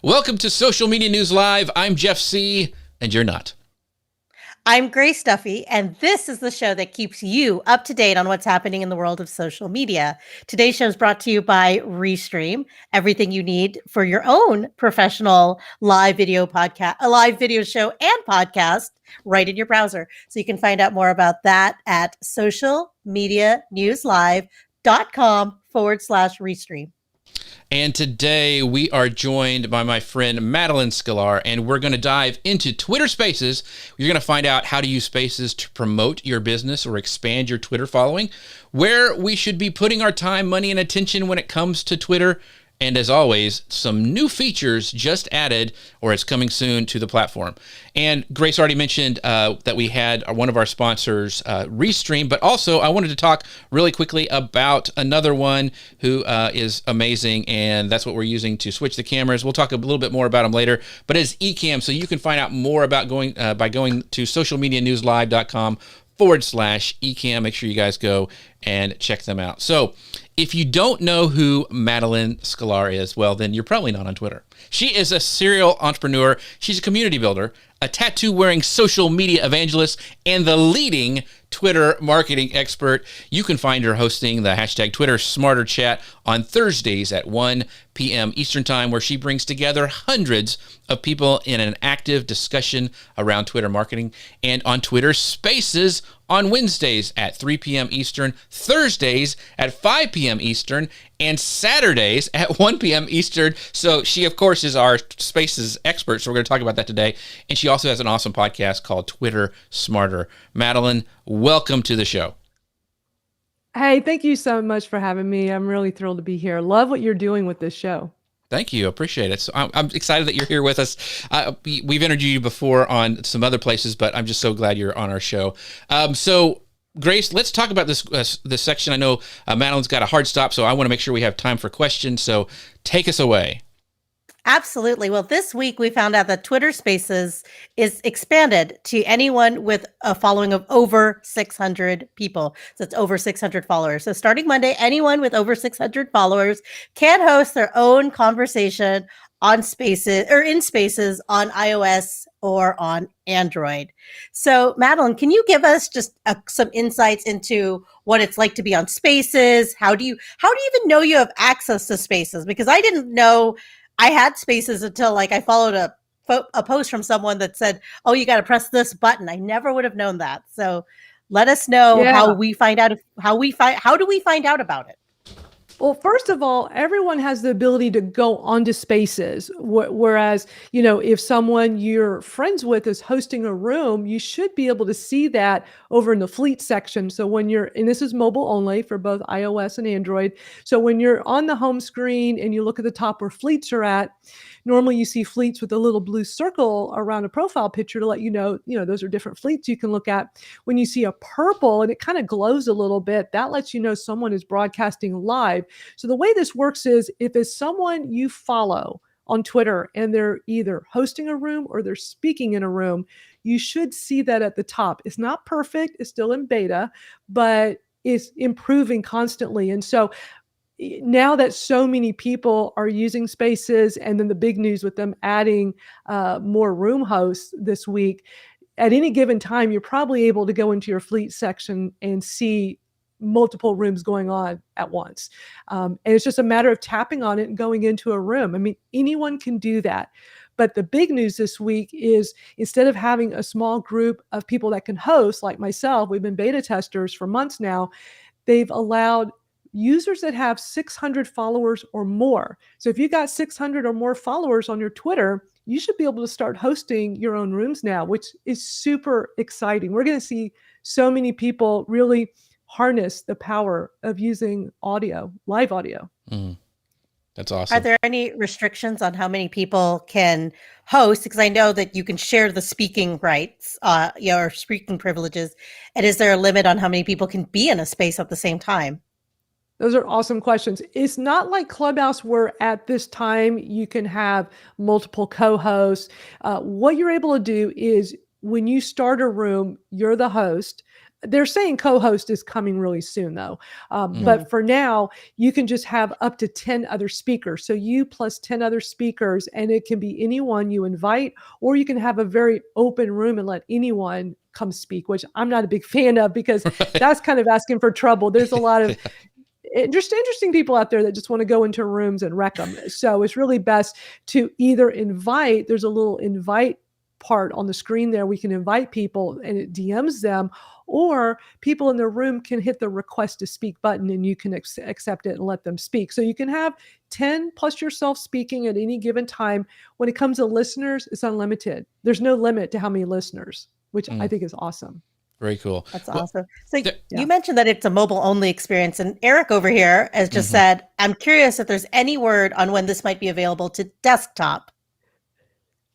Welcome to Social Media News Live. I'm Jeff C., and you're not. I'm Grace Duffy, and this is the show that keeps you up to date on what's happening in the world of social media. Today's show is brought to you by Restream, everything you need for your own professional live video podcast, a live video show and podcast right in your browser. So you can find out more about that at socialmedianewslive.com/Restream. And today we are joined by my friend Madeline Sklar, and we're going to dive into Twitter Spaces. You're going to find out how to use Spaces to promote your business or expand your Twitter following, where we should be putting our time, money, and attention when it comes to Twitter. And as always, some new features just added, or it's coming soon to the platform. And Grace already mentioned that we had one of our sponsors, Restream, but also I wanted to talk really quickly about another one who is amazing, and that's what we're using to switch the cameras. We'll talk a little bit more about them later, but it's Ecamm, so you can find out more about by going to socialmedianewslive.com/Ecamm. Make sure you guys go and check them out. So if you don't know who Madeline Sklar is, well, then you're probably not on Twitter. She is a serial entrepreneur. She's a community builder, a tattoo-wearing social media evangelist, and the leading Twitter marketing expert. You can find her hosting the hashtag Twitter Smarter Chat on Thursdays at 1 p.m. Eastern Time, where she brings together hundreds of people in an active discussion around Twitter marketing, and on Twitter Spaces on Wednesdays at 3 p.m. Eastern, Thursdays at 5 p.m. Eastern, and Saturdays at 1 p.m. Eastern. So she, of course, is our Spaces expert, so we're going to talk about that today. And she also has an awesome podcast called Twitter Smarter. Madeline, welcome to the show. Hey, thank you so much for having me. I'm really thrilled to be here. Love what you're doing with this show. Thank you. Appreciate it. So I'm excited that you're here with us. We've interviewed you before on some other places, but I'm just so glad you're on our show. So Grace, let's talk about this section. I know Madeline's got a hard stop, so I want to make sure we have time for questions. So take us away. Absolutely. Well, this week we found out that Twitter Spaces is expanded to anyone with a following of over 600 people. So it's over 600 followers. So starting Monday, anyone with over 600 followers can host their own conversation on Spaces or in Spaces on iOS or on Android. So Madeline, can you give us just some insights into what it's like to be on Spaces? How do you even know you have access to Spaces? Because I didn't know I had Spaces until I followed a post from someone that said, "Oh, you got to press this button." I never would have known that. So let us know how do we find out about it? Well, first of all, everyone has the ability to go onto Spaces. Whereas, if someone you're friends with is hosting a room, you should be able to see that over in the fleet section. So and this is mobile only for both iOS and Android. So when you're on the home screen and you look at the top where fleets are at, normally you see fleets with a little blue circle around a profile picture to let you know, those are different fleets you can look at. When you see a purple and it kind of glows a little bit, that lets you know someone is broadcasting live. So the way this works is if it's someone you follow on Twitter and they're either hosting a room or they're speaking in a room, you should see that at the top. It's not perfect, it's still in beta, but it's improving constantly. And so now that so many people are using Spaces, and then the big news with them adding more room hosts this week, at any given time, you're probably able to go into your fleet section and see multiple rooms going on at once. And it's just a matter of tapping on it and going into a room. I mean, anyone can do that. But the big news this week is instead of having a small group of people that can host, like myself, we've been beta testers for months now, they've allowed users that have 600 followers or more. So if you got 600 or more followers on your Twitter, you should be able to start hosting your own rooms now, which is super exciting. We're going to see so many people really harness the power of using audio, live audio. That's awesome. Are there any restrictions on how many people can host? Because I know that you can share the speaking rights, or speaking privileges. And is there a limit on how many people can be in a space at the same time? Those are awesome questions. It's not like Clubhouse where at this time you can have multiple co-hosts. What you're able to do is when you start a room, you're the host. They're saying co-host is coming really soon though. But for now, you can just have up to 10 other speakers. So you plus 10 other speakers, and it can be anyone you invite, or you can have a very open room and let anyone come speak, which I'm not a big fan of because that's kind of asking for trouble. There's a lot of interesting people out there that just want to go into rooms and wreck them. So it's really best to either invite, there's a little invite part on the screen there. We can invite people and it DMs them, or people in the room can hit the request to speak button and you can accept it and let them speak. So you can have 10 plus yourself speaking at any given time. When it comes to listeners, it's unlimited. There's no limit to how many listeners, which I think is awesome. Very cool. That's awesome. So you mentioned that it's a mobile only experience, and Eric over here has just said, I'm curious if there's any word on when this might be available to desktop.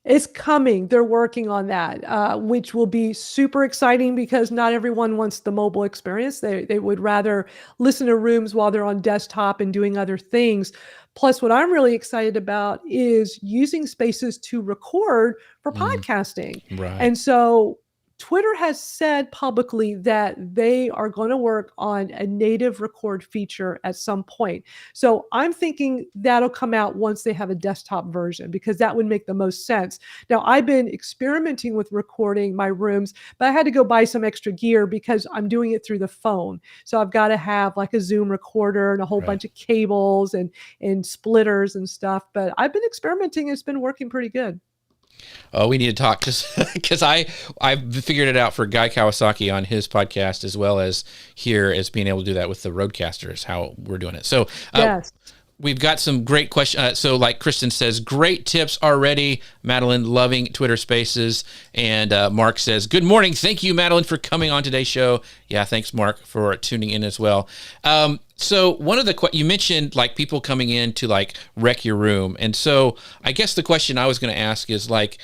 It's coming. They're working on that, which will be super exciting because not everyone wants the mobile experience. They would rather listen to rooms while they're on desktop and doing other things. Plus, what I'm really excited about is using Spaces to record for podcasting. Right. And so Twitter has said publicly that they are going to work on a native record feature at some point. So I'm thinking that'll come out once they have a desktop version, because that would make the most sense. Now, I've been experimenting with recording my rooms, but I had to go buy some extra gear because I'm doing it through the phone. So I've got to have like a Zoom recorder and a whole bunch of cables and splitters and stuff. But I've been experimenting. It's been working pretty good. Oh, we need to talk because I've figured it out for Guy Kawasaki on his podcast, as well as here as being able to do that with the Roadcasters, how we're doing it. So yes. We've got some great questions. So like Kristen says, great tips already. Madeline, loving Twitter Spaces. And Mark says, good morning. Thank you, Madeline, for coming on today's show. Yeah, thanks, Mark, for tuning in as well. So one of the, you mentioned like people coming in to like wreck your room. And so I guess the question I was going to ask is like,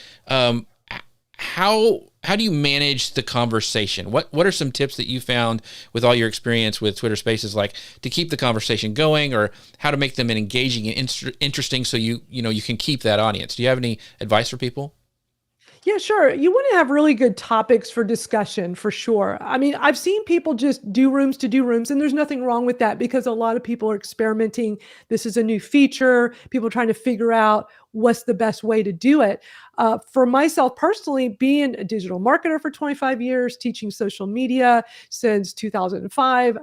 how do you manage the conversation? What are some tips that you found with all your experience with Twitter Spaces, like to keep the conversation going, or how to make them engaging and interesting so you can keep that audience? Do you have any advice for people? Yeah, sure. You want to have really good topics for discussion, for sure. I mean, I've seen people just do rooms to do rooms, and there's nothing wrong with that because a lot of people are experimenting. This is a new feature. People are trying to figure out what's the best way to do it. For myself personally, being a digital marketer for 25 years, teaching social media since 2005,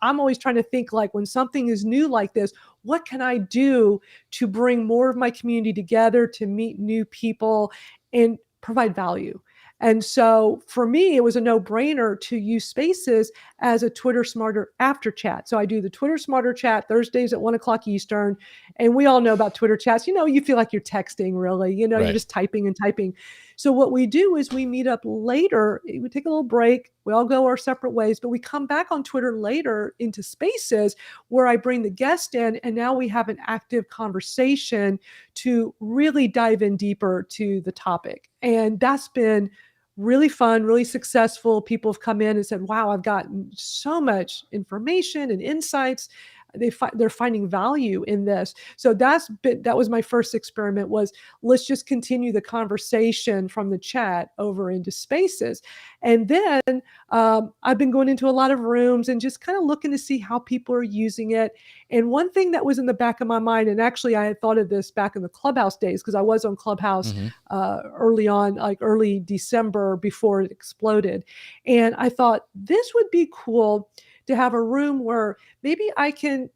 I'm always trying to think like when something is new like this, what can I do to bring more of my community together, to meet new people and provide value? And so for me, it was a no-brainer to use Spaces as a Twitter Smarter after chat. So I do the Twitter Smarter chat Thursdays at 1:00 Eastern. And we all know about Twitter chats. You feel like you're texting really, Right. You're just typing and typing. So what we do is we meet up later. We take a little break. We all go our separate ways, but we come back on Twitter later into Spaces where I bring the guest in, and now we have an active conversation to really dive in deeper to the topic. And that's been really fun, really successful. People have come in and said, wow, I've gotten so much information and insights. They're finding value in this. So that was my first experiment, was let's just continue the conversation from the chat over into Spaces. And then I've been going into a lot of rooms and just kind of looking to see how people are using it. And one thing that was in the back of my mind, and actually I had thought of this back in the Clubhouse days, because I was on Clubhouse early on, like early December before it exploded. And I thought this would be cool to have a room where maybe I can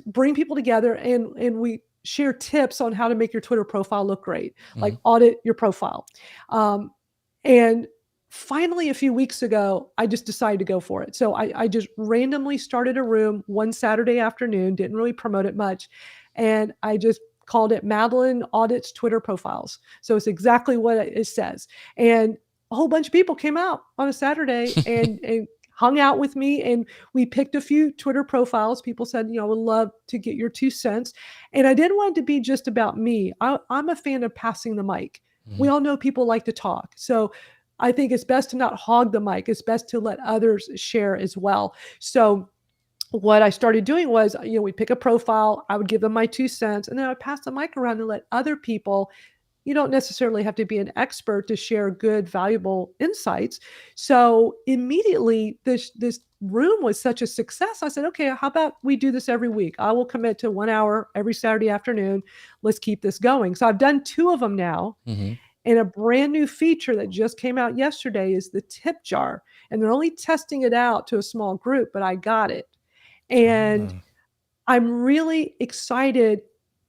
bring people together and we share tips on how to make your Twitter profile look great, like audit your profile. And finally, a few weeks ago, I just decided to go for it. So I just randomly started a room one Saturday afternoon, didn't really promote it much. And I just called it Madeline Audits Twitter Profiles. So it's exactly what it says. And a whole bunch of people came out on a Saturday and hung out with me, and we picked a few Twitter profiles. People said, I would love to get your 2 cents. And I didn't want it to be just about me. I'm a fan of passing the mic. We all know people like to talk. So I think it's best to not hog the mic. It's best to let others share as well. So what I started doing was, we'd pick a profile, I would give them my 2 cents, and then I would pass the mic around and let other people you don't necessarily have to be an expert to share good, valuable insights. So immediately this room was such a success. I said, okay, how about we do this every week? I will commit to 1 hour every Saturday afternoon. Let's keep this going. So I've done 2 of them now. Mm-hmm. And a brand new feature that just came out yesterday is the tip jar. And they're only testing it out to a small group, but I got it. And I'm really excited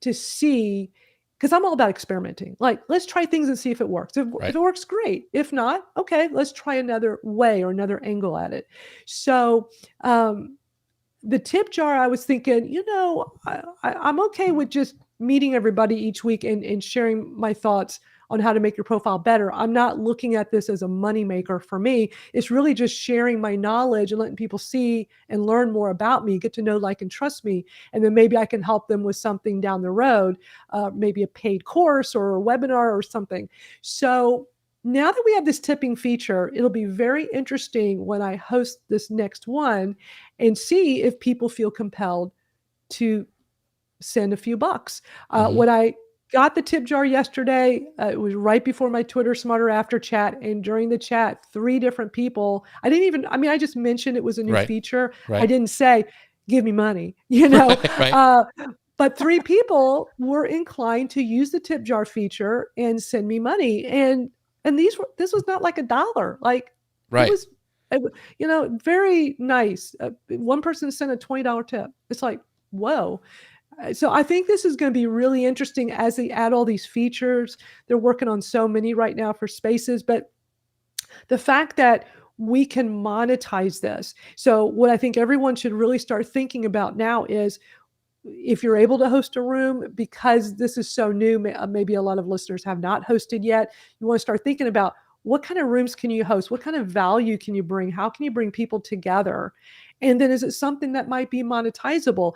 to see, because I'm all about experimenting. Like, let's try things and see if it works. If it works, great. If not, okay, let's try another way or another angle at it. So the tip jar, I was thinking, I'm okay with just meeting everybody each week and sharing my thoughts on how to make your profile better. I'm not looking at this as a moneymaker for me. It's really just sharing my knowledge and letting people see and learn more about me, get to know, like, and trust me. And then maybe I can help them with something down the road, maybe a paid course or a webinar or something. So now that we have this tipping feature, it'll be very interesting when I host this next one and see if people feel compelled to send a few bucks. When I got the tip jar yesterday, it was right before my Twitter Smarter After chat. And during the chat, 3 different people, I just mentioned it was a new feature. I didn't say, give me money, but 3 people were inclined to use the tip jar feature and send me money. And this was not like $1. Like, it was, very nice. One person sent a $20 tip. It's like, whoa. So I think this is going to be really interesting as they add all these features. They're working on so many right now for Spaces, but the fact that we can monetize this. So what I think everyone should really start thinking about now is, if you're able to host a room, because this is so new, maybe a lot of listeners have not hosted yet, you want to start thinking about, what kind of rooms can you host? What kind of value can you bring? How can you bring people together? And then, is it something that might be monetizable?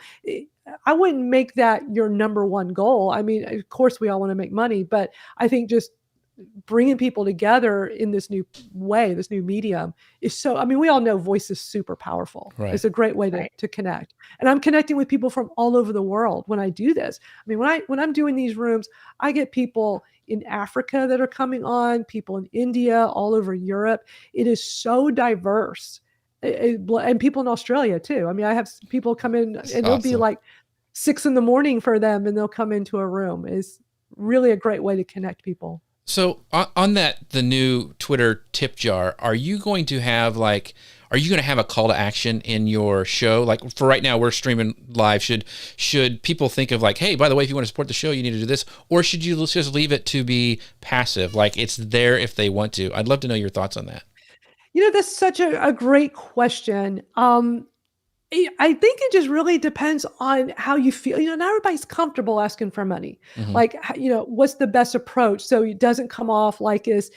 I wouldn't make that your number one goal. I mean, of course we all want to make money, but I think just bringing people together in this new way, this new medium is so, we all know voice is super powerful. It's a great way to connect. And I'm connecting with people from all over the world when I do this. When I'm doing these rooms, I get people in Africa that are coming on, people in India, all over Europe. It is so diverse. And people in Australia too. I have people come in and it'll be like 6 a.m. for them, and they'll come into a room. It's really a great way to connect people. So on the new Twitter tip jar, are you going to have a call to action in your show? Like, for right now, we're streaming live. Should people think of like, hey, by the way, if you want to support the show, you need to do this, or should you just leave it to be passive? Like, it's there if they want to. I'd love to know your thoughts on that. That's such a great question. I think it just really depends on how you feel. Not everybody's comfortable asking for money. Like, what's the best approach so it doesn't come off like this,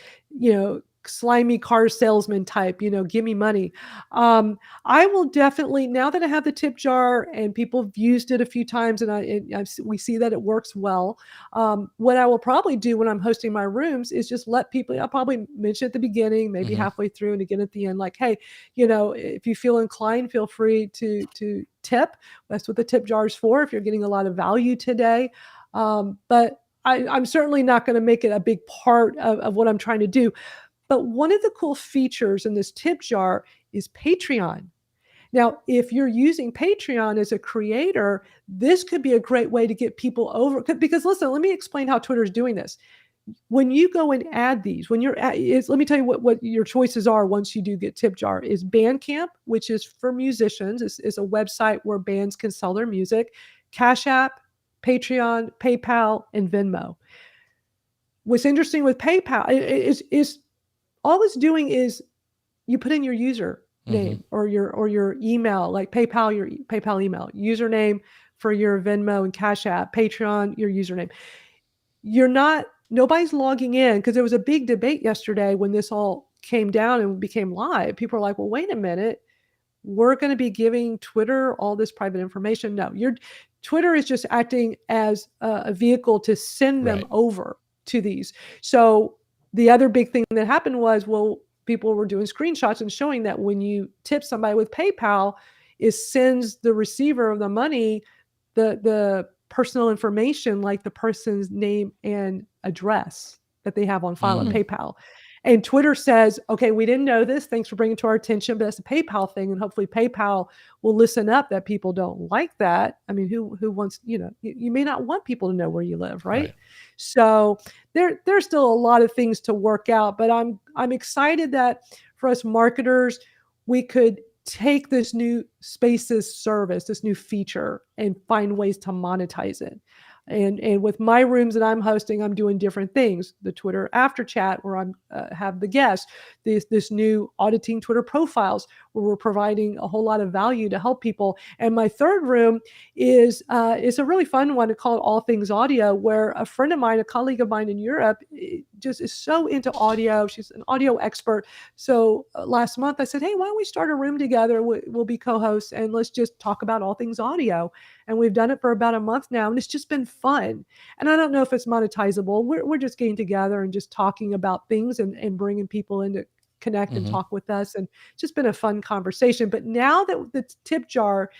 slimy car salesman type, give me money. I will definitely, now that I have the tip jar and people have used it a few times and we see that it works well. What I will probably do when I'm hosting my rooms is just let people, I'll probably mention at the beginning, maybe halfway through, and again at the end, like, hey, if you feel inclined, feel free to tip. That's what the tip jar is for, if you're getting a lot of value today. But I'm certainly not going to make it a big part of what I'm trying to do. But one of the cool features in this tip jar is Patreon. Now, if you're using Patreon as a creator, this could be a great way to get people over. Because listen, let me explain how Twitter is doing this. When you go and add these, let me tell you what your choices are once you do get tip jar. Is Bandcamp, which is for musicians, is a website where bands can sell their music. Cash App, Patreon, PayPal, and Venmo. What's interesting with PayPal is all it's doing is you put in your user name or your email, like PayPal, your PayPal email, username for your Venmo and Cash App, Patreon, your username. Nobody's logging in, because there was a big debate yesterday when this all came down and became live. People are like, well, wait a minute. We're going to be giving Twitter all this private information. No, Twitter is just acting as a vehicle to send them over to these. So the other big thing that happened was, people were doing screenshots and showing that when you tip somebody with PayPal, it sends the receiver of the money the personal information, like the person's name and address that they have on file at PayPal. And Twitter says, okay, we didn't know this. Thanks for bringing it to our attention, but that's a PayPal thing. And hopefully PayPal will listen up that people don't like that. I mean, who wants, you may not want people to know where you live, right? So there's still a lot of things to work out, but I'm excited that for us marketers, we could take this new Spaces service, this new feature, and find ways to monetize it. And with my rooms that I'm hosting, I'm doing different things. The Twitter after chat, where I'm have the guests, this new auditing Twitter profiles, where we're providing a whole lot of value to help people. And my third room is a really fun one to call it All Things Audio, where a friend of mine, a colleague of mine in Europe, just is so into audio. She's an audio expert. So last month I said, hey, why don't we start a room together? We'll be co-hosts and let's just talk about all things audio. And we've done it for about a month now, and it's just been fun. And I don't know if it's monetizable. We're just getting together and just talking about things and bringing people in to connect and talk with us. And it's just been a fun conversation. But now that the tip jar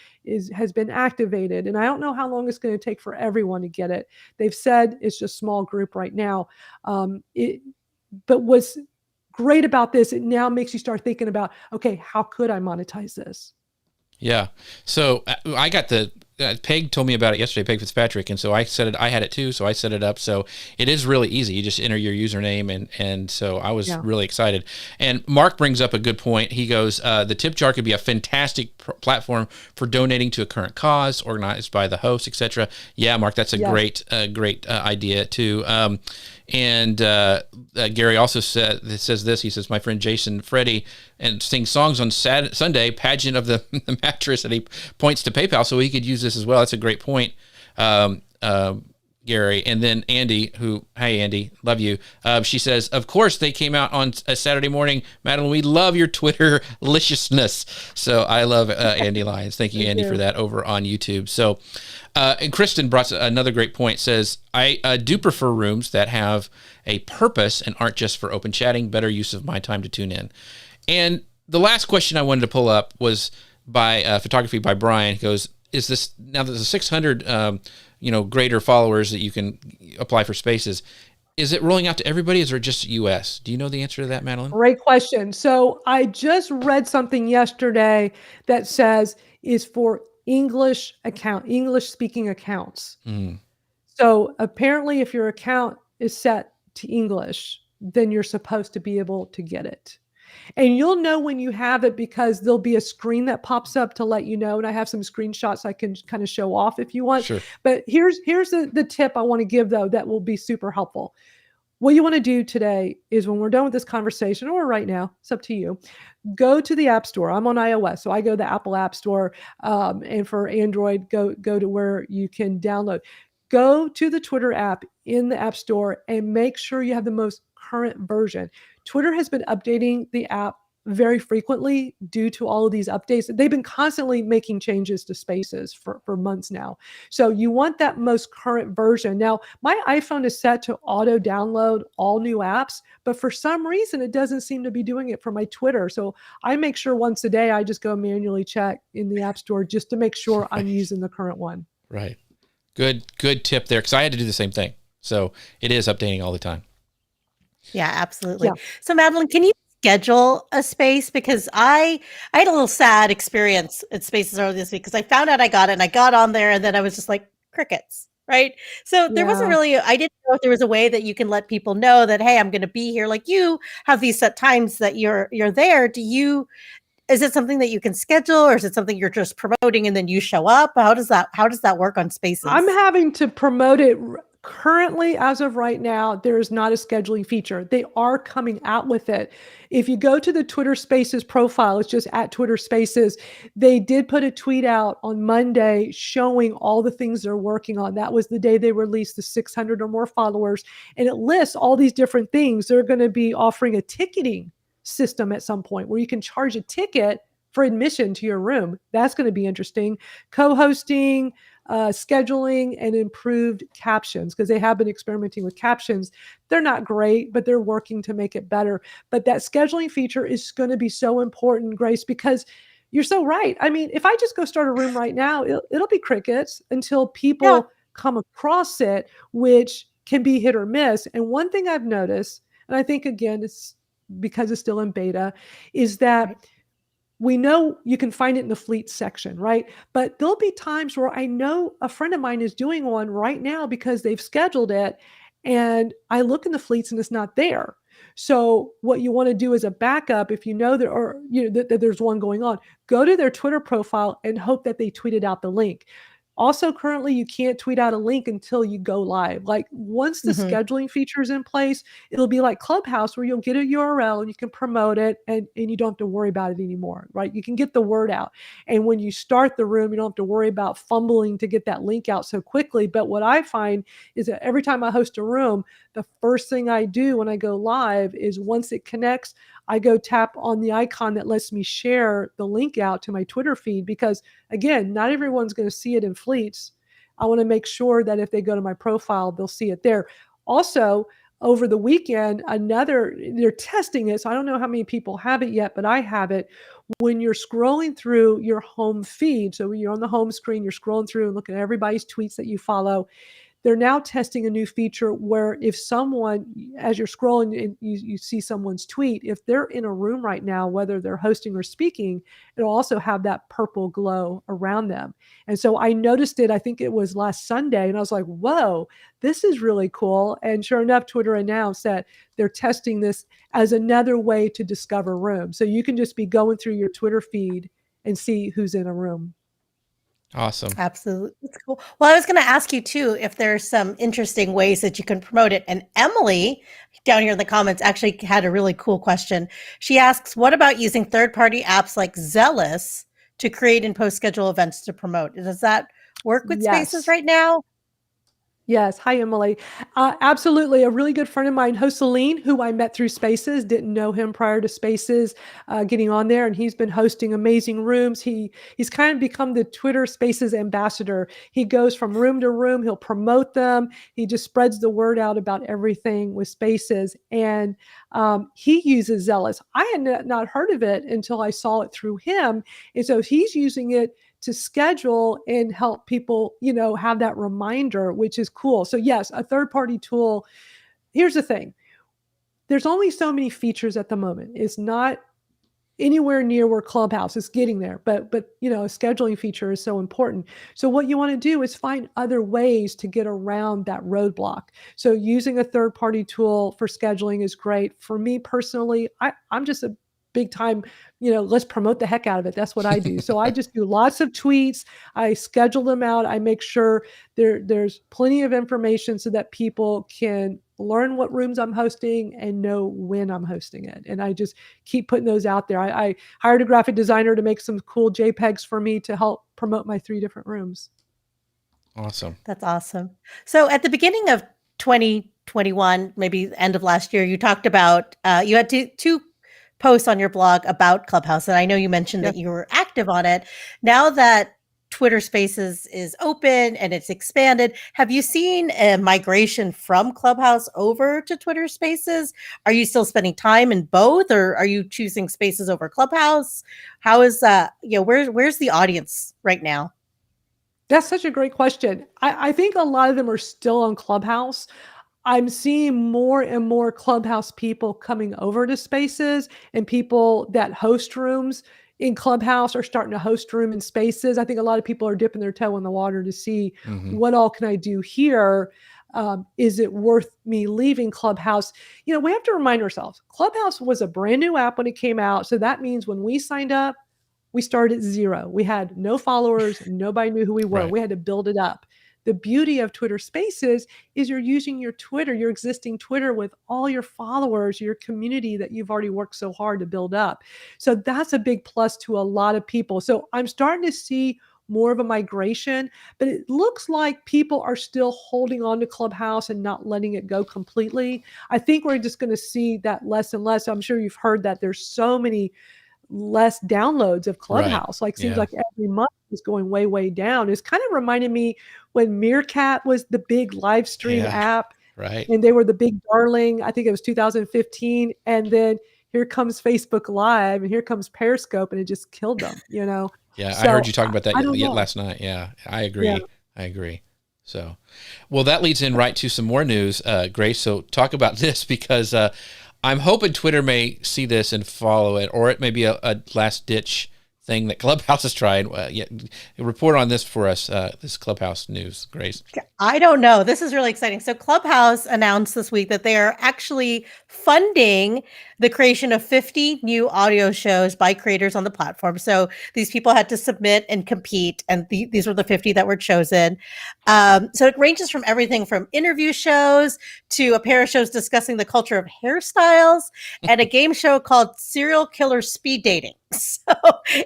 has been activated, and I don't know how long it's going to take for everyone to get it. They've said it's just small group right now. But what's great about this, it now makes you start thinking about, okay, how could I monetize this? Yeah. So I got Peg told me about it yesterday, Peg Fitzpatrick. And so I had it too. So I set it up. So it is really easy. You just enter your username. And so I was really excited. And Mark brings up a good point. He goes, the tip jar could be a fantastic platform for donating to a current cause organized by the host, etc. Yeah, Mark, that's a great idea too. And Gary also says this. He says, my friend Jason Freddy and sings songs on Sunday, pageant of the mattress, and he points to PayPal, so he could use this as well. That's a great point, Gary. And then Andy, hey Andy, love you. She says, of course they came out on a Saturday morning. Madeline, we love your Twitter-liciousness. So I love Andy Lyons. Thank you, Andy, for that over on YouTube. So, and Kristen brought another great point, says, I do prefer rooms that have a purpose and aren't just for open chatting, better use of my time to tune in. And the last question I wanted to pull up was by photography by Brian. He goes, is this, now that there's 600 greater followers that you can apply for Spaces, is it rolling out to everybody? Is it just US? Do you know the answer to that, Madeline? Great question. So I just read something yesterday that says is for English speaking accounts. So apparently if your account is set to English, then you're supposed to be able to get it. And you'll know when you have it because there'll be a screen that pops up to let you know. And I have some screenshots I can kind of show off if you want. Sure. But here's the tip I want to give, though, that will be super helpful. What you want to do today is when we're done with this conversation, or right now, it's up to you, go to the App Store. I'm on iOS, so I go to the Apple App Store. And for Android, go to where you can download. Go to the Twitter app in the App Store and make sure you have the most current version. Twitter has been updating the app very frequently due to all of these updates. They've been constantly making changes to Spaces for months now. So you want that most current version. Now, my iPhone is set to auto download all new apps, but for some reason, it doesn't seem to be doing it for my Twitter. So I make sure once a day, I just go manually check in the App Store just to make sure I'm using the current one. Right. Good tip there, because I had to do the same thing. So it is updating all the time. Yeah, absolutely. Yeah. So Madeline, can you schedule a space? Because I had a little sad experience at Spaces earlier this week because I found out I got it and I got on there and then I was just like crickets, right? So there wasn't really, I didn't know if there was a way that you can let people know that, hey, I'm going to be here. Like you have these set times that you're there. Is it something that you can schedule, or is it something you're just promoting and then you show up? How does that work on Spaces? I'm having to promote it. Currently, as of right now, there is not a scheduling feature. They are coming out with it. If you go to the Twitter Spaces profile, it's just at Twitter Spaces. They did put a tweet out on Monday showing all the things they're working on. That was the day they released the 600 or more followers. And it lists all these different things. They're going to be offering a ticketing system at some point where you can charge a ticket for admission to your room. That's going to be interesting. Co-hosting, scheduling, and improved captions, because they have been experimenting with captions. They're not great, but they're working to make it better. But that scheduling feature is going to be so important, Grace, because you're so right. I mean, if I just go start a room right now, it'll be crickets until people come across it, which can be hit or miss. And one thing I've noticed, and I think again, it's because it's still in beta, is that we know you can find it in the fleet section, right? But there'll be times where I know a friend of mine is doing one right now because they've scheduled it. And I look in the fleets and it's not there. So what you want to do as a backup, if you know there or that there's one going on, go to their Twitter profile and hope that they tweeted out the link. Also, currently, you can't tweet out a link until you go live. Like once the scheduling feature is in place, it'll be like Clubhouse where you'll get a URL and you can promote it and you don't have to worry about it anymore, right? You can get the word out. And when you start the room, you don't have to worry about fumbling to get that link out so quickly. But what I find is that every time I host a room, the first thing I do when I go live is once it connects, I go tap on the icon that lets me share the link out to my Twitter feed because, again, not everyone's going to see it in fleets. I want to make sure that if they go to my profile, they'll see it there. Also, over the weekend, they're testing it. So I don't know how many people have it yet, but I have it. When you're scrolling through your home feed, so you're on the home screen, you're scrolling through and looking at everybody's tweets that you follow. They're now testing a new feature where if someone, as you're scrolling and you see someone's tweet, if they're in a room right now, whether they're hosting or speaking, it'll also have that purple glow around them. And so I noticed it, I think it was last Sunday, and I was like, whoa, this is really cool. And sure enough, Twitter announced that they're testing this as another way to discover rooms. So you can just be going through your Twitter feed and see who's in a room. Awesome. Absolutely. That's cool. Well, I was going to ask you too if there's some interesting ways that you can promote it. And Emily down here in the comments actually had a really cool question. She asks, what about using third-party apps like Zealous to create and post schedule events to promote? Does that work with Spaces right now? Yes. Hi, Emily. Absolutely. A really good friend of mine, Joseline, who I met through Spaces, didn't know him prior to Spaces getting on there. And he's been hosting amazing rooms. He's kind of become the Twitter Spaces ambassador. He goes from room to room. He'll promote them. He just spreads the word out about everything with Spaces. And he uses Zealous. I had not heard of it until I saw it through him. And so he's using it to schedule and help people, have that reminder, which is cool. So yes, a third-party tool. Here's the thing. There's only so many features at the moment. It's not anywhere near where Clubhouse is getting there, but a scheduling feature is so important. So what you want to do is find other ways to get around that roadblock. So using a third-party tool for scheduling is great. For me personally, I'm just a big time, let's promote the heck out of it. That's what I do. So I just do lots of tweets. I schedule them out. I make sure there's plenty of information so that people can learn what rooms I'm hosting and know when I'm hosting it. And I just keep putting those out there. I hired a graphic designer to make some cool JPEGs for me to help promote my 3 different rooms. Awesome. That's awesome. So at the beginning of 2021, maybe end of last year, you talked about, you had two posts on your blog about Clubhouse. And I know you mentioned that you were active on it. Now that Twitter Spaces is open and it's expanded, have you seen a migration from Clubhouse over to Twitter Spaces? Are you still spending time in both, or are you choosing Spaces over Clubhouse? How is where's the audience right now? That's such a great question. I think a lot of them are still on Clubhouse. I'm seeing more and more Clubhouse people coming over to Spaces, and people that host rooms in Clubhouse are starting to host room in Spaces. I think a lot of people are dipping their toe in the water to see what all can I do here. Is it worth me leaving Clubhouse? We have to remind ourselves, Clubhouse was a brand new app when it came out. So that means when we signed up, we started at 0. We had no followers. Nobody knew who we were. Right. We had to build it up. The beauty of Twitter Spaces is you're using your existing Twitter with all your followers, your community that you've already worked so hard to build up. So that's a big plus to a lot of people. So I'm starting to see more of a migration, but it looks like people are still holding on to Clubhouse and not letting it go completely. I think we're just going to see that less and less. I'm sure you've heard that there's so many less downloads of Clubhouse. Right. Seems like every month is going way, way down. It's kind of reminded me when Meerkat was the big live stream app. Right. And they were the big darling. I think it was 2015. And then here comes Facebook Live and here comes Periscope, and it just killed them, Yeah, so, I heard you talking about that last night. Yeah, I agree. Yeah. I agree. So, well, that leads in right to some more news, Grace. So talk about this, because I'm hoping Twitter may see this and follow it, or it may be a last ditch thing that Clubhouse is trying. Report on this for us, this Clubhouse news, Grace. I don't know. This is really exciting. So Clubhouse announced this week that they are actually funding the creation of 50 new audio shows by creators on the platform. So these people had to submit and compete, and these were the 50 that were chosen. So it ranges from everything from interview shows to a pair of shows discussing the culture of hairstyles and a game show called Serial Killer Speed Dating. So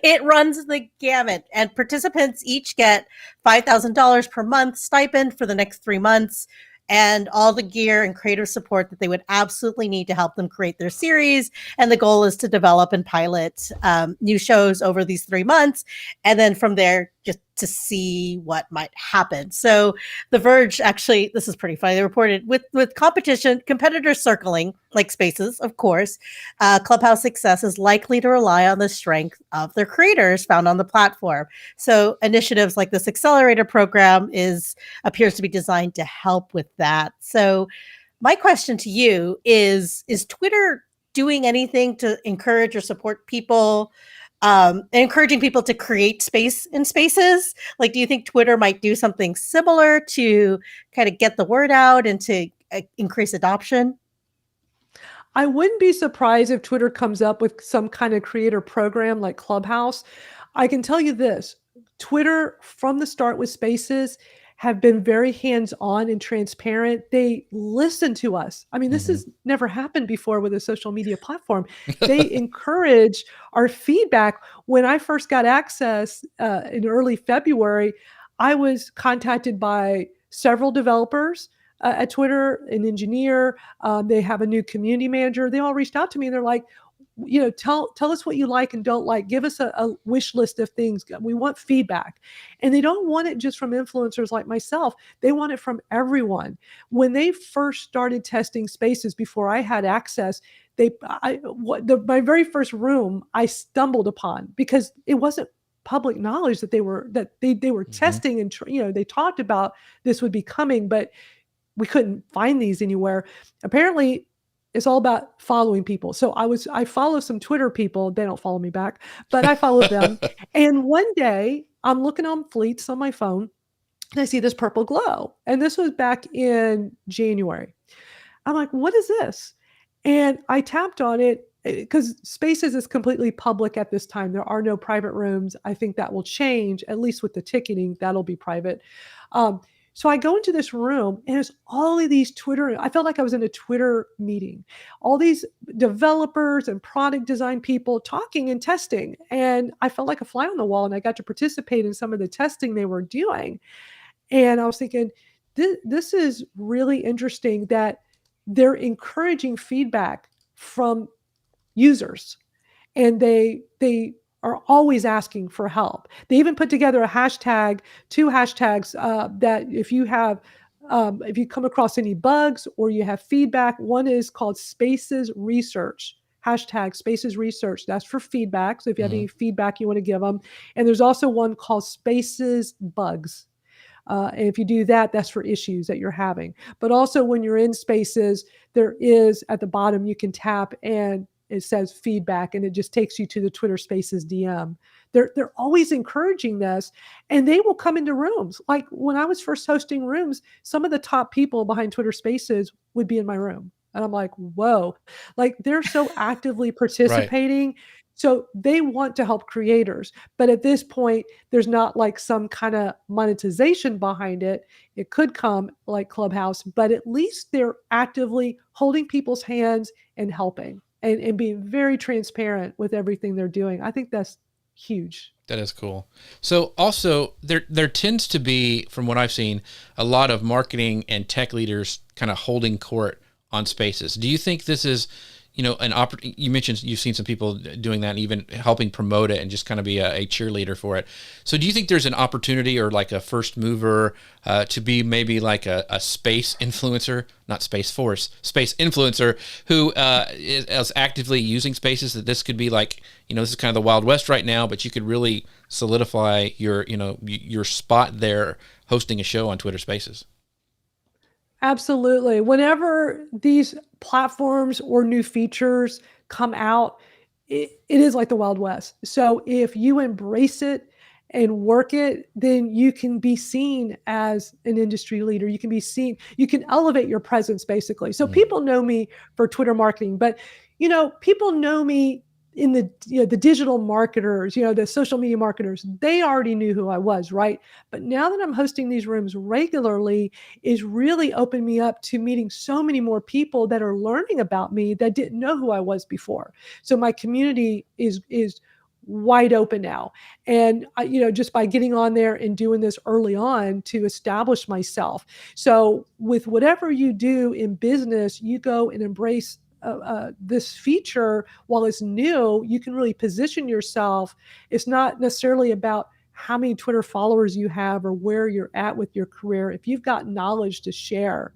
it runs the gamut, and participants each get $5,000 per month stipend for the next 3 months, and all the gear and creative support that they would absolutely need to help them create their series. And the goal is to develop and pilot new shows over these 3 months, and then from there, just to see what might happen. So The Verge, actually, this is pretty funny. They reported with competitors circling, like Spaces, of course, Clubhouse success is likely to rely on the strength of their creators found on the platform. So initiatives like this accelerator program appears to be designed to help with that. So my question to you is Twitter doing anything to encourage or support people, encouraging people to create space in spaces? Like, do you think Twitter might do something similar to kind of get the word out and to increase adoption? I wouldn't be surprised if Twitter comes up with some kind of creator program like Clubhouse. I can tell you this, Twitter from the start with Spaces have been very hands-on and transparent. They listen to us. I mean, this has never happened before with a social media platform. They encourage our feedback. When I first got access in early February, I was contacted by several developers at Twitter, an engineer. They have a new community manager. They all reached out to me and they're like, tell us what you like and don't like. Give us a wish list of things. We want feedback. And they don't want it just from influencers like myself. They want it from everyone. When they first started testing Spaces before I had access, my very first room I stumbled upon, because it wasn't public knowledge that they were testing, and they talked about this would be coming, but we couldn't find these anywhere. Apparently, it's all about following people. So I follow some Twitter people. They don't follow me back, but I follow them. And one day I'm looking on Fleets on my phone and I see this purple glow. And this was back in January. I'm like, what is this? And I tapped on it because Spaces is completely public at this time. There are no private rooms. I think that will change, at least with the ticketing, that'll be private. So I go into this room and there's all of these I felt like I was in a Twitter meeting, all these developers and product design people talking and testing. And I felt like a fly on the wall, and I got to participate in some of the testing they were doing. And I was thinking, this is really interesting that they're encouraging feedback from users, and they are always asking for help. They even put together two hashtags that if you come across any bugs or you have feedback, one is called Spaces Research. Hashtag Spaces Research. That's for feedback. So if you have any feedback you want to give them. And there's also one called Spaces Bugs. And if you do that, that's for issues that you're having. But also when you're in Spaces, there is at the bottom, you can tap and it says feedback, and it just takes you to the Twitter Spaces DM. They're always encouraging this, and they will come into rooms. Like when I was first hosting rooms, some of the top people behind Twitter Spaces would be in my room. And I'm like, whoa, like they're so actively participating. Right. So they want to help creators. But at this point, there's not like some kind of monetization behind it. It could come like Clubhouse, but at least they're actively holding people's hands and helping. And being very transparent with everything they're doing. I think that's huge. That is cool. So also there tends to be, from what I've seen, a lot of marketing and tech leaders kind of holding court on Spaces. Do you think this is, an opportunity? You mentioned you've seen some people doing that and even helping promote it and just kind of be a cheerleader for it. So do you think there's an opportunity or like a first mover to be maybe like a space influencer, not Space Force, space influencer who is actively using Spaces, that this could be like, this is kind of the Wild West right now, but you could really solidify your spot there hosting a show on Twitter Spaces. Absolutely. Whenever these platforms or new features come out, it is like the Wild West. So if you embrace it and work it, then you can be seen as an industry leader. You can be seen, you can elevate your presence basically. So people know me for Twitter marketing, but people know me in the the digital marketers, the social media marketers. They already knew who I was, right? But now that I'm hosting these rooms regularly, is really opened me up to meeting so many more people that are learning about me that didn't know who I was before. So my community is wide open now. And just by getting on there and doing this early on to establish myself. So with whatever you do in business, you go and embrace this feature. While it's new, you can really position yourself. It's not necessarily about how many Twitter followers you have or where you're at with your career. If you've got knowledge to share,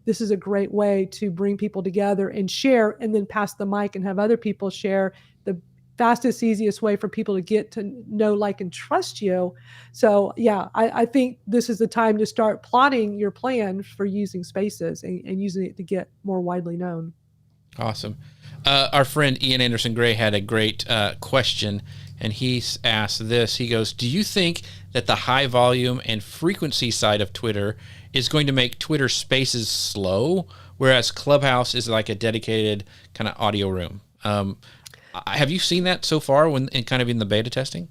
this is a great way to bring people together and share, and then pass the mic and have other people share. The fastest, easiest way for people to get to know, like, and trust you. So yeah, I think this is the time to start plotting your plan for using Spaces and using it to get more widely known. Awesome. Our friend Ian Anderson Gray had a great question, and he asked this. He goes, do you think that the high volume and frequency side of Twitter is going to make Twitter Spaces slow, whereas Clubhouse is like a dedicated kind of audio room? Have you seen that so far when kind of in the beta testing?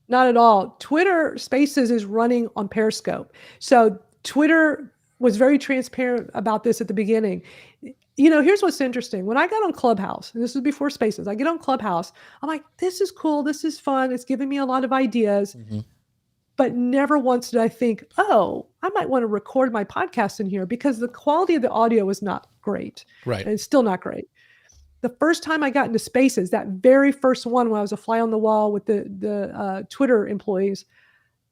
Not at all. Twitter Spaces is running on Periscope. So Twitter was very transparent about this at the beginning. Here's what's interesting. When I got on Clubhouse, and this was before Spaces, I get on Clubhouse, I'm like, this is cool. This is fun. It's giving me a lot of ideas. Mm-hmm. But never once did I think, oh, I might want to record my podcast in here, because the quality of the audio was not great. Right. And it's still not great. The first time I got into Spaces, that very first one when I was a fly on the wall with the Twitter employees,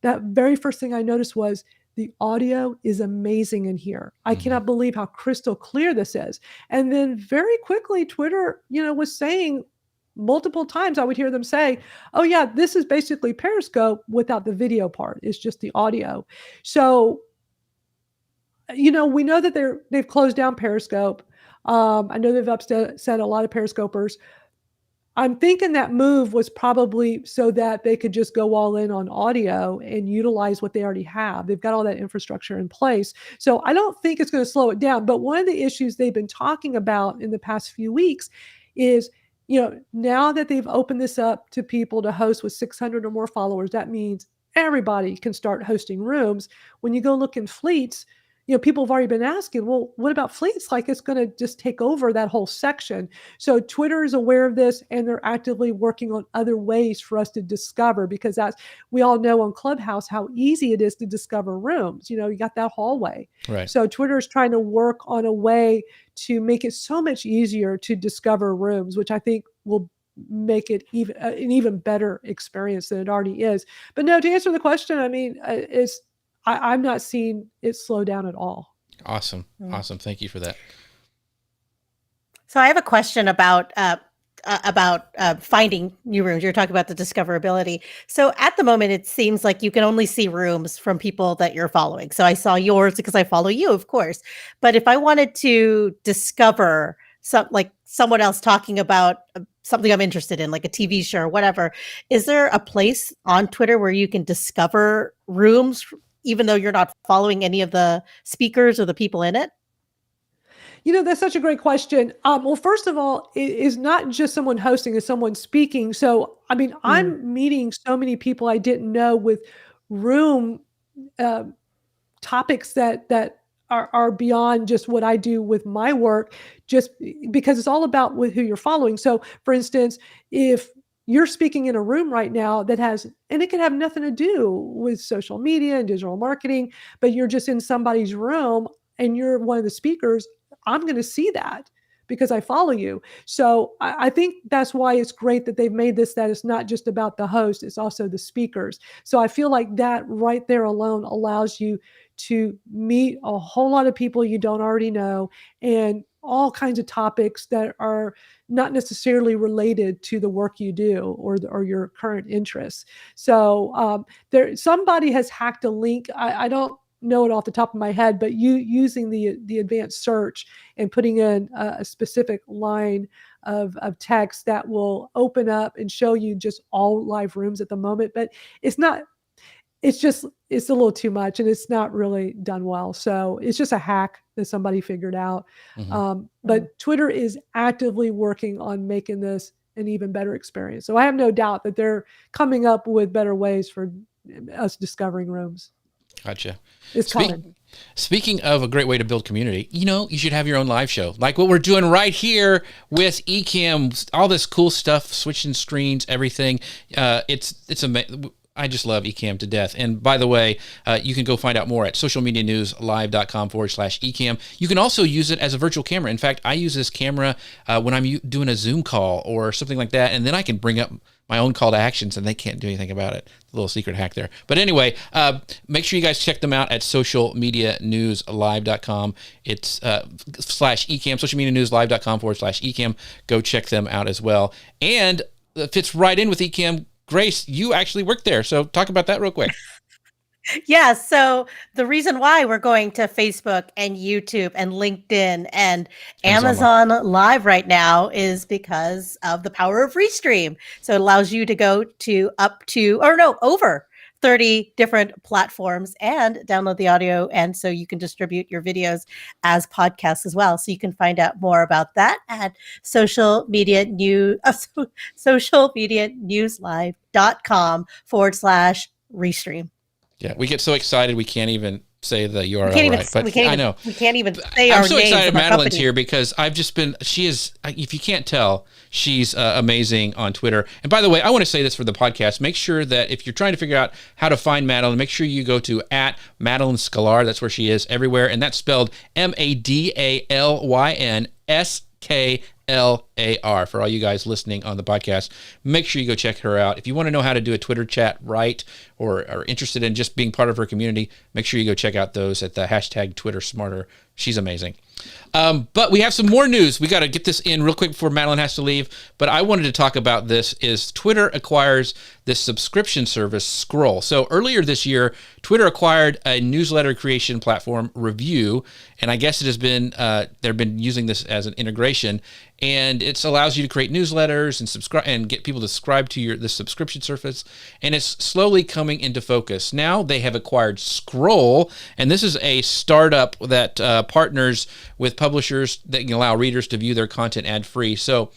that very first thing I noticed was the audio is amazing in here. I cannot believe how crystal clear this is. And then very quickly, Twitter, was saying multiple times, I would hear them say, oh yeah, this is basically Periscope without the video part. It's just the audio. So, we know that they've closed down Periscope. I know they've upset a lot of Periscopers. I'm thinking that move was probably so that they could just go all in on audio and utilize what they already have. They've got all that infrastructure in place. So I don't think it's going to slow it down. But one of the issues they've been talking about in the past few weeks is, now that they've opened this up to people to host with 600 or more followers, that means everybody can start hosting rooms. When you go look in fleets, people have already been asking, well, what about fleets? Like, it's going to just take over that whole section. So Twitter is aware of this, and they're actively working on other ways for us to discover, because we all know on Clubhouse how easy it is to discover rooms. You got that hallway. Right. So Twitter is trying to work on a way to make it so much easier to discover rooms, which I think will make it an even better experience than it already is. But no, to answer the question, I mean, I'm not seeing it slow down at all. Awesome. Awesome. Thank you for that. So I have a question about finding new rooms. You're talking about the discoverability. So at the moment, it seems like you can only see rooms from people that you're following. So I saw yours because I follow you, of course. But if I wanted to discover someone else talking about something I'm interested in, like a TV show or whatever, is there a place on Twitter where you can discover rooms, even though you're not following any of the speakers or the people in it? That's such a great question. Well, first of all, it is not just someone hosting, it's someone speaking. So, I mean, I'm meeting so many people I didn't know with room topics that are beyond just what I do with my work, just because it's all about with who you're following. So, for instance, if you're speaking in a room right now and it can have nothing to do with social media and digital marketing, but you're just in somebody's room and you're one of the speakers, I'm going to see that because I follow you. So I think that's why it's great that they've made this, that it's not just about the host, it's also the speakers. So I feel like that right there alone allows you to meet a whole lot of people you don't already know, and all kinds of topics that are not necessarily related to the work you do or your current interests. So somebody has hacked a link. I don't know it off the top of my head, but using the advanced search and putting in a specific line of text that will open up and show you just all live rooms at the moment. But it's not, it's a little too much, and it's not really done well. So it's just a hack that somebody figured out. But Twitter is actively working on making this an even better experience. So I have no doubt that they're coming up with better ways for us discovering rooms. Gotcha. It's coming. Speaking of a great way to build community, you should have your own live show, like what we're doing right here with Ecamm. All this cool stuff, switching screens, everything. It's amazing. I just love Ecamm to death. And by the way, you can go find out more at socialmedianewslive.com/Ecamm. You can also use it as a virtual camera. In fact, I use this camera when I'm doing a Zoom call or something like that, and then I can bring up my own call to actions, and they can't do anything about it. A little secret hack there. But anyway, make sure you guys check them out at socialmedianewslive.com. It's /Ecamm, socialmedianewslive.com/Ecamm. Go check them out as well. And it fits right in with Ecamm. Grace, you actually work there. So talk about that real quick. Yeah, so the reason why we're going to Facebook and YouTube and LinkedIn and Amazon Live right now is because of the power of Restream. So it allows you to go to over 30 different platforms and download the audio. And so you can distribute your videos as podcasts as well. So you can find out more about that at socialmedianewslive.com/Restream. Yeah, we get so excited we can't even say the URL right. But I know. We can't even say our names. I'm so excited Madeline's company. here because she is, if you can't tell, she's amazing on Twitter. And by the way, I want to say this for the podcast. Make sure that if you're trying to figure out how to find Madeline, make sure you go to @Madeline Sklar. That's where she is everywhere. And that's spelled MADALYNSKLAR for all you guys listening on the podcast. Make sure you go check her out. If you want to know how to do a Twitter chat right or are interested in just being part of her community, make sure you go check out those at the #TwitterSmarter. She's amazing. But we have some more news. We got to get this in real quick before Madeline has to leave. But I wanted to talk about this is Twitter acquires this subscription service, Scroll. So earlier this year, Twitter acquired a newsletter creation platform, Review. And I guess it has been, they've been using this as an integration. And it allows you to create newsletters and subscribe and get people to subscribe to the subscription service. And it's slowly coming into focus. Now they have acquired Scroll, and this is a startup that partners with publishers that can allow readers to view their content ad-free. So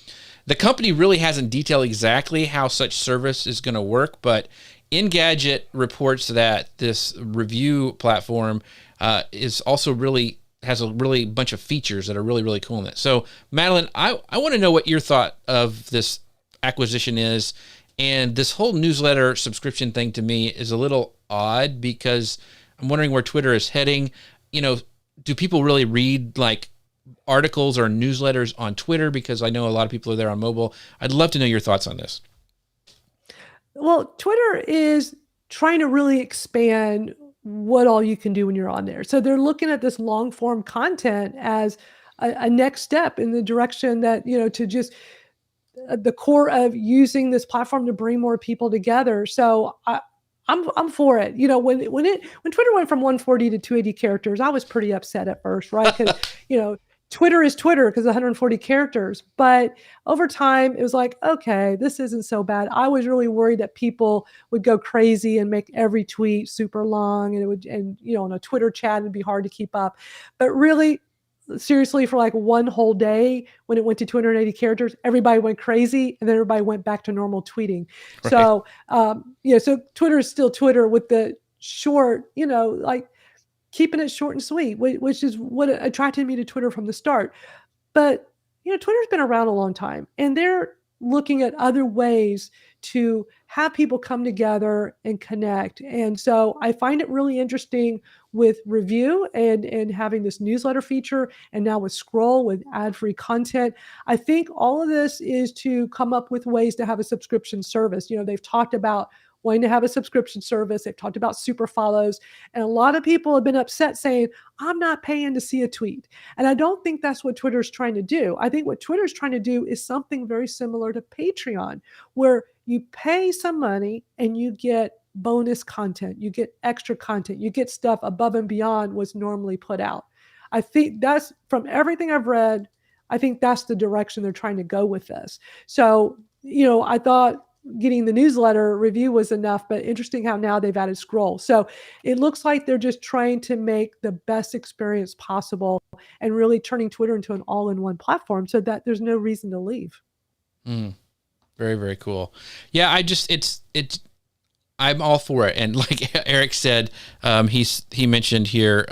the company really hasn't detailed exactly how such service is going to work, but Engadget reports that this review platform is also really has a really bunch of features that are really, really cool in it. So, Madeline, I want to know what your thought of this acquisition is. And this whole newsletter subscription thing to me is a little odd because I'm wondering where Twitter is heading. Do people really read like articles or newsletters on Twitter? Because I know a lot of people are there on mobile. I'd love to know your thoughts on this. Well, Twitter is trying to really expand what all you can do when you're on there. So they're looking at this long form content as a next step in the direction that, to just the core of using this platform to bring more people together. So I'm for it. When Twitter went from 140 to 280 characters, I was pretty upset at first, right? Because, Twitter is Twitter because 140 characters. But over time, it was like, okay, this isn't so bad. I was really worried that people would go crazy and make every tweet super long, and on a Twitter chat, it'd be hard to keep up. But really, seriously, for like one whole day, when it went to 280 characters, everybody went crazy, and then everybody went back to normal tweeting. Right. So, so Twitter is still Twitter with the short, keeping it short and sweet, which is what attracted me to Twitter from the start. But, Twitter's been around a long time, and they're looking at other ways to have people come together and connect. And so I find it really interesting with Review and having this newsletter feature, and now with Scroll with ad-free content. I think all of this is to come up with ways to have a subscription service. They've talked about wanting to have a subscription service. They've talked about super follows. And a lot of people have been upset saying, I'm not paying to see a tweet. And I don't think that's what Twitter's trying to do. I think what Twitter's trying to do is something very similar to Patreon, where you pay some money and you get bonus content, you get extra content, you get stuff above and beyond what's normally put out. I think that's, from everything I've read, I think that's the direction they're trying to go with this. So, I thought getting the newsletter review was enough, but interesting how now they've added scroll. So it looks like they're just trying to make the best experience possible and really turning Twitter into an all-in-one platform so that there's no reason to leave. Very, very cool. Yeah, I'm all for it. And like Eric said, he mentioned here,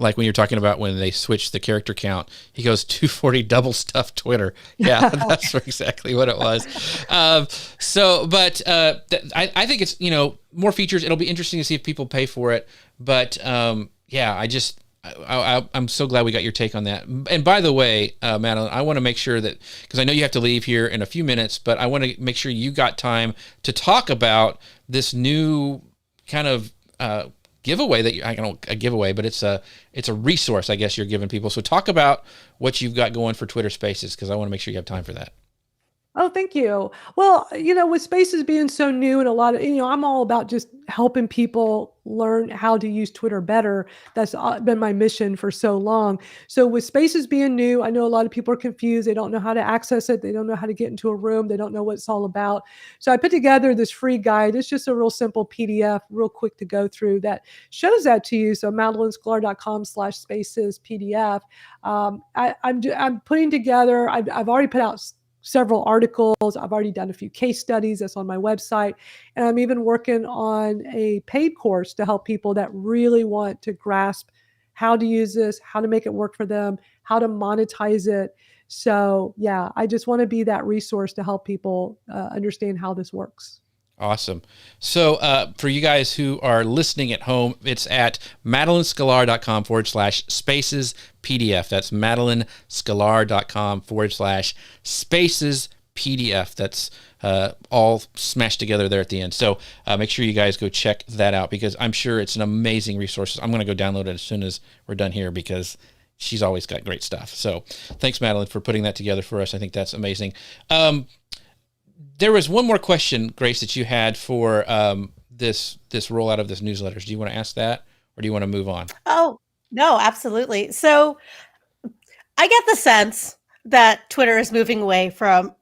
like when you're talking about when they switched the character count, he goes 240 double stuffed Twitter. Yeah, that's exactly what it was. I think it's, more features. It'll be interesting to see if people pay for it. But yeah, I'm so glad we got your take on that. And by the way, Madeline, I want to make sure that, because I know you have to leave here in a few minutes, but I want to make sure you got time to talk about this new kind of giveaway that I don't know, a giveaway, but it's a resource, I guess, you're giving people. So talk about what you've got going for Twitter Spaces, because I want to make sure you have time for that. Oh, thank you. Well, with Spaces being so new and a lot of, I'm all about just helping people learn how to use Twitter better. That's been my mission for so long. So with Spaces being new, I know a lot of people are confused. They don't know how to access it. They don't know how to get into a room. They don't know what it's all about. So I put together this free guide. It's just a real simple PDF, real quick to go through, that shows that to you. So MadelineScalar.com/spaces PDF. I'm putting together, I've already put out several articles. I've already done a few case studies that's on my website. And I'm even working on a paid course to help people that really want to grasp how to use this, how to make it work for them, how to monetize it. So yeah, I just want to be that resource to help people understand how this works. Awesome. So for you guys who are listening at home, it's at MadelineScalar.com/spaces PDF. That's MadelineScalar.com/spaces PDF. That's all smashed together there at the end. So make sure you guys go check that out, because I'm sure it's an amazing resource. I'm going to go download it as soon as we're done here, because she's always got great stuff. So thanks, Madeline, for putting that together for us. I think that's amazing. There was one more question, Grace, that you had for this rollout of this newsletters. Do you want to ask that, or do you want to move on? Oh, no, absolutely. So I get the sense that Twitter is moving away from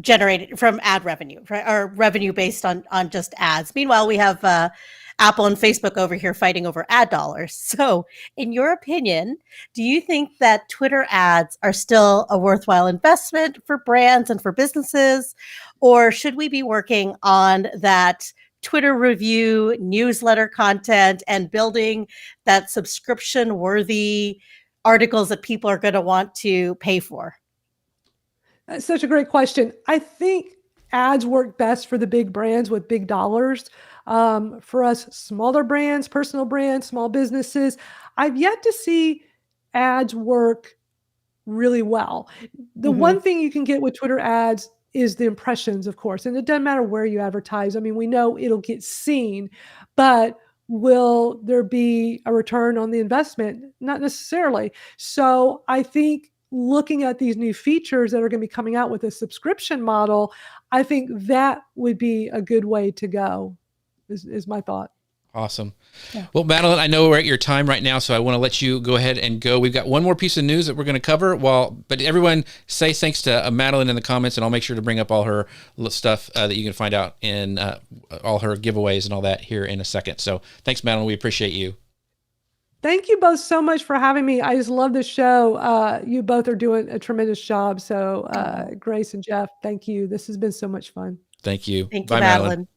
ad revenue, right, or revenue based on just ads. Meanwhile, we have Apple and Facebook over here fighting over ad dollars. So in your opinion, do you think that Twitter ads are still a worthwhile investment for brands and for businesses? Or should we be working on that Twitter review, newsletter content, and building that subscription worthy articles that people are going to want to pay for? That's such a great question. I think ads work best for the big brands with big dollars. For us smaller brands, personal brands, small businesses, I've yet to see ads work really well. The one thing you can get with Twitter ads is the impressions, of course, and it doesn't matter where you advertise. I mean, we know it'll get seen, but will there be a return on the investment? Not necessarily. So I think looking at these new features that are going to be coming out with a subscription model, I think that would be a good way to go, is my thought. Awesome. Yeah. Well, Madeline, I know we're at your time right now, so I want to let you go ahead and go. We've got one more piece of news that we're going to cover. But everyone say thanks to Madeline in the comments, and I'll make sure to bring up all her stuff that you can find out in all her giveaways and all that here in a second. So thanks, Madeline. We appreciate you. Thank you both so much for having me. I just love the show. You both are doing a tremendous job. So Grace and Jeff, thank you. This has been so much fun. Thank you. Thank you, Bye, Madeline.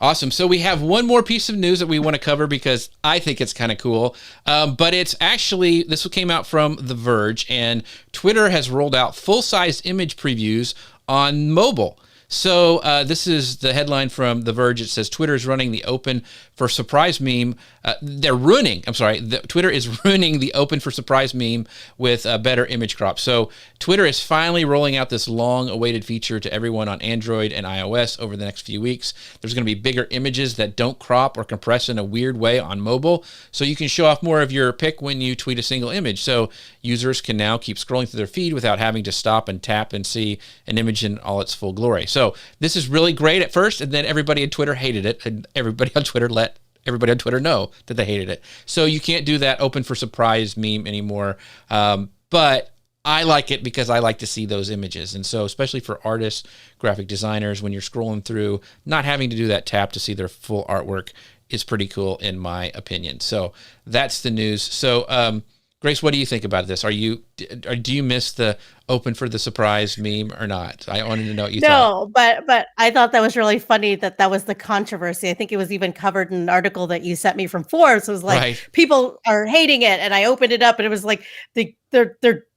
Awesome. So we have one more piece of news that we want to cover because I think it's kind of cool. But it's actually, this came out from The Verge, and Twitter has rolled out full-size image previews on mobile. So this is the headline from The Verge. It says Twitter is running the open for surprise meme. Twitter is ruining the open for surprise meme with a better image crop. So Twitter is finally rolling out this long-awaited feature to everyone on Android and iOS over the next few weeks. There's going to be bigger images that don't crop or compress in a weird way on mobile, so you can show off more of your pic when you tweet a single image. So users can now keep scrolling through their feed without having to stop and tap and see an image in all its full glory. So this is really great at first, and then everybody on Twitter hated it, and everybody on Twitter let everybody on Twitter know that they hated it. So you can't do that open for surprise meme anymore. But I like it because I like to see those images. And so especially for artists, graphic designers, when you're scrolling through, not having to do that tap to see their full artwork is pretty cool in my opinion. So that's the news. So Grace, what do you think about this? Do you miss the open for the surprise meme or not? I wanted to know what you thought. No, but I thought that was really funny that was the controversy. I think it was even covered in an article that you sent me from Forbes. It was like, Right. People are hating it, and I opened it up, and it was like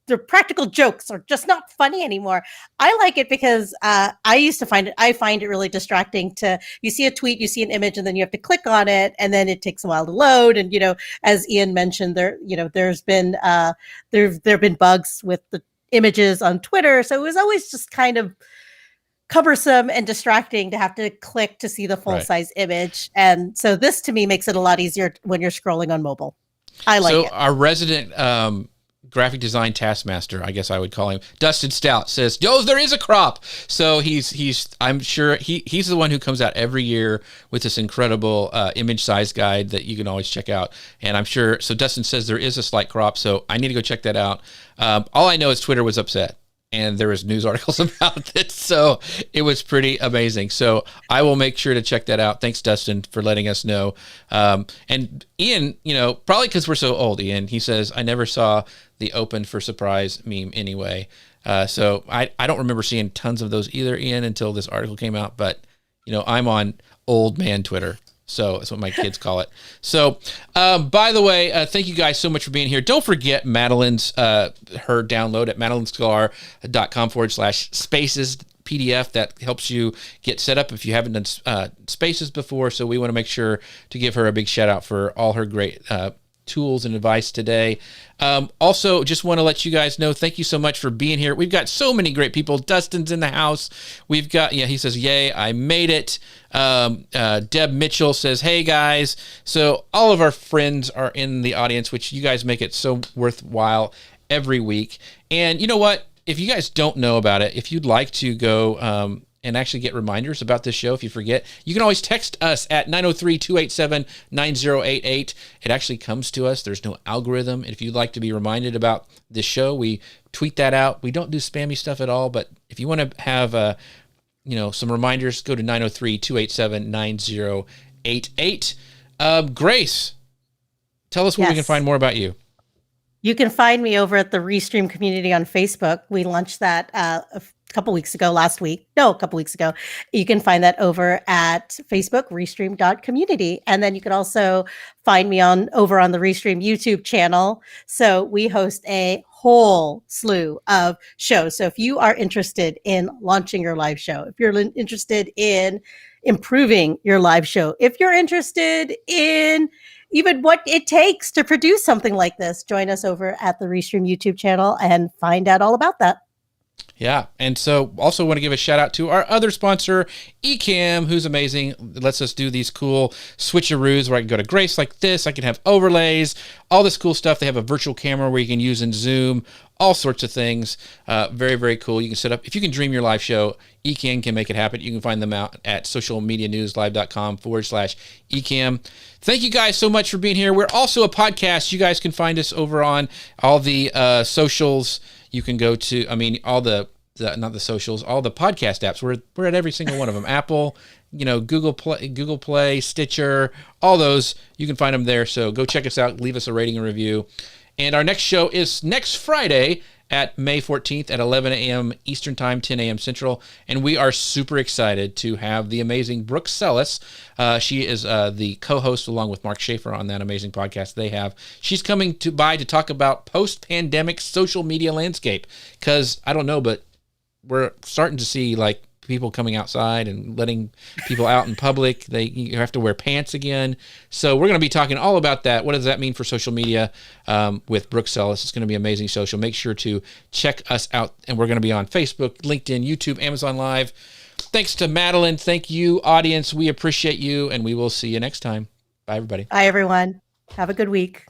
their practical jokes are just not funny anymore. I like it because I find it really distracting you see a tweet, you see an image, and then you have to click on it, and then it takes a while to load. And, as Ian mentioned, there've been bugs with the images on Twitter. So it was always just kind of cumbersome and distracting to have to click to see the full size image. And so this to me makes it a lot easier when you're scrolling on mobile. I like it. So our resident graphic design taskmaster, I guess I would call him, Dustin Stout, says, "Yo, there is a crop." So I'm sure he's the one who comes out every year with this incredible image size guide that you can always check out. And I'm sure, so Dustin says there is a slight crop, so I need to go check that out. All I know is Twitter was upset, and there was news articles about it, so it was pretty amazing. So I will make sure to check that out. Thanks, Dustin, for letting us know. And Ian, probably because we're so old, Ian, he says, "I never saw the open for surprise meme anyway." So I don't remember seeing tons of those either, Ian, until this article came out. But, I'm on old man Twitter. So that's what my kids call it. So, by the way, thank you guys so much for being here. Don't forget Madeline's, her download at madelinescalar.com/spaces PDF that helps you get set up if you haven't done spaces before. So we want to make sure to give her a big shout out for all her great tools and advice today. Also, just want to let you guys know, thank you so much for being here. We've got so many great people. Dustin's in the house. We've got, he says, "Yay, I made it." Deb Mitchell says, "Hey guys." So all of our friends are in the audience, which you guys make it so worthwhile every week. And you know what? If you guys don't know about it, if you'd like to go and actually get reminders about this show if you forget, you can always text us at 903-287-9088. It actually comes to us. There's no algorithm. If you'd like to be reminded about this show, we tweet that out. We don't do spammy stuff at all, but if you want to have some reminders, go to 903-287-9088. Grace, tell us where we can find more about you. You can find me over at the Restream community on Facebook. We launched that a couple weeks ago. You can find that over at Facebook, restream.community. And then you can also find me over on the Restream YouTube channel. So we host a whole slew of shows. So if you are interested in launching your live show, if you're interested in improving your live show, if you're interested in even what it takes to produce something like this, join us over at the Restream YouTube channel and find out all about that. Yeah, and so also want to give a shout out to our other sponsor, Ecamm, who's amazing. It lets us do these cool switcheroos where I can go to Grace like this. I can have overlays, all this cool stuff. They have a virtual camera where you can use in Zoom, all sorts of things. Very, very cool. You can set up, if you can dream your live show, Ecamm can make it happen. You can find them out at socialmedianewslive.com/Ecamm. Thank you guys so much for being here. We're also a podcast. You guys can find us over on all the socials. You can go to, all the not the socials, all the podcast apps. We're at every single one of them. Apple, Google Play, Stitcher, all those. You can find them there. So go check us out. Leave us a rating and review. And our next show is next Friday at May 14th at 11 a.m. Eastern Time, 10 a.m. Central. And we are super excited to have the amazing Brooke Sellis. She is the co-host along with Mark Schaefer on that amazing podcast they have. She's coming by to talk about post-pandemic social media landscape. Because, I don't know, but we're starting to see people coming outside and letting people out in public. You have to wear pants again. So we're going to be talking all about that. What does that mean for social media with Brooke Sellis? It's going to be amazing social. Make sure to check us out. And we're going to be on Facebook, LinkedIn, YouTube, Amazon Live. Thanks to Madeline. Thank you, audience. We appreciate you, and we will see you next time. Bye, everybody. Bye, everyone. Have a good week.